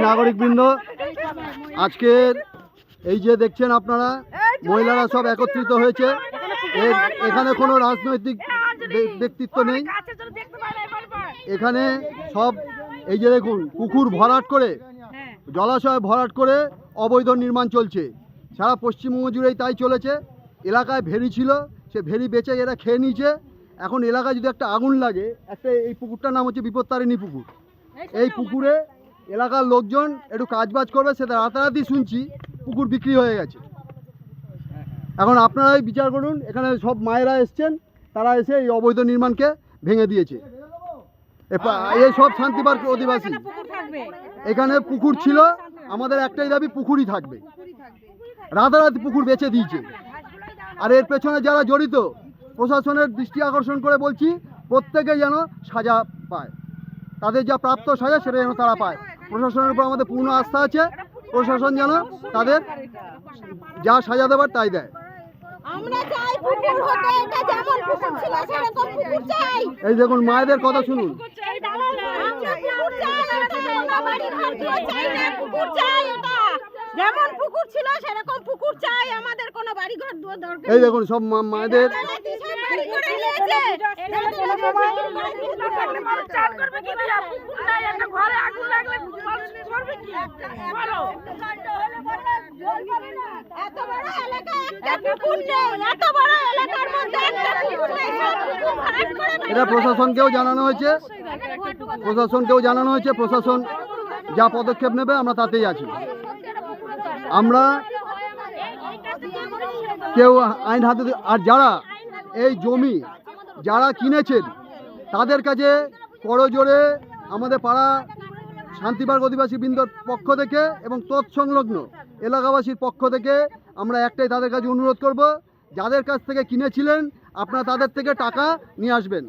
নাগরিকবৃন্দ, আজকের এই যে দেখছেন আপনারা মহিলারা সব একত্রিত হয়েছে। এখানে কোনো রাজনৈতিক ব্যক্তিত্ব নেই, এখানে সব এই যে দেখুন পুকুর ভরাট করে, জলাশয় ভরাট করে অবৈধ নির্মাণ চলছে। সারা পশ্চিমবঙ্গ জুড়েই তাই চলেছে। এলাকায় ভেরি ছিল, সে ভেরি বেচে এরা খেয়ে নিয়েছে। এখন এলাকায় যদি একটা আগুন লাগে, একটা এই পুকুরটার নাম হচ্ছে বিপত্তারিণী পুকুর। এই পুকুরে এলাকার লোকজন একটু কাজবাজ করবে, সেটা রাতারাতি শুনছি পুকুর বিক্রি হয়ে গেছে। এখন আপনারাই বিচার করুন। এখানে সব মায়েরা এসছেন, তারা এসে এই অবৈধ নির্মাণকে ভেঙে দিয়েছে। এই সব শান্তিপার্ক অধিবাসী, এখানে পুকুর ছিল, আমাদের একটাই দাবি পুকুরই থাকবে। রাতারাতি পুকুর বেচে দিয়েছে। আর এর পেছনে যারা জড়িত, প্রশাসনের দৃষ্টি আকর্ষণ করে বলছি, প্রত্যেকে যেন সাজা পায়, তাদের যা প্রাপ্ত সাজা সেটা যেন তারা পায়। প্রশাসনের উপর আমাদের পূর্ণ আস্থা আছে, প্রশাসন যেন তাদের যা সাজা দেবার তাই দেয়। এই দেখুন মায়েদের কথা শুনুন। যেমন পুকুর ছিল সেরকম পুকুর চাই, আমাদের কোনো বাড়ি ঘর দরকার। এই দেখুন সব মায়েদের এটা প্রশাসনকেও জানানো হয়েছে, প্রশাসন যা পদক্ষেপ নেবে আমরা তাতেই আছি। আমরা কেউ আইন হাতে, আর যারা এই জমি যারা কিনেছেন তাদের কাছে করজোড়ে আমাদের পাড়া শান্তিপার্ক অধিবাসী বৃন্দর পক্ষ থেকে এবং তৎসংলগ্ন এলাকাবাসীর পক্ষ থেকে আমরা একটাই তাদের কাছে অনুরোধ করব, যাদের কাছ থেকে কিনেছিলেন আপনারা তাদের থেকে টাকা নিয়ে আসবেন,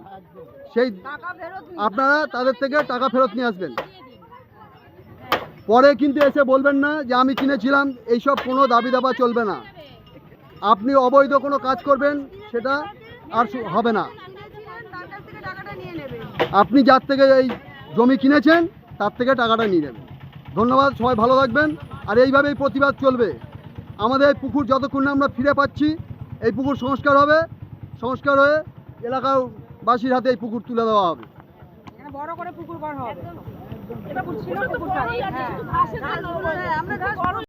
আপনারা তাদের থেকে টাকা ফেরত নিয়ে আসবেন। পরে কিন্তু এসে বলবেন না যে আমি কিনেছিলাম, এইসব কোনো দাবি দাবা চলবে না। আপনি অবৈধ কোনো কাজ করবেন সেটা আর হবে না। আপনি যার থেকে এই জমি কিনেছেন তার থেকে টাকাটা নিয়ে নেবেন। ধন্যবাদ, সবাই ভালো থাকবেন। আর এইভাবেই প্রতিবাদ চলবে। আমাদের এই পুকুর যতক্ষণ না আমরা ফিরে পাচ্ছি, এই পুকুর সংস্কার হবে, সংস্কার হয়ে এলাকাবাসীর হাতে এই পুকুর তুলে দেওয়া হবে। বড় করে পুকুর করা হবে।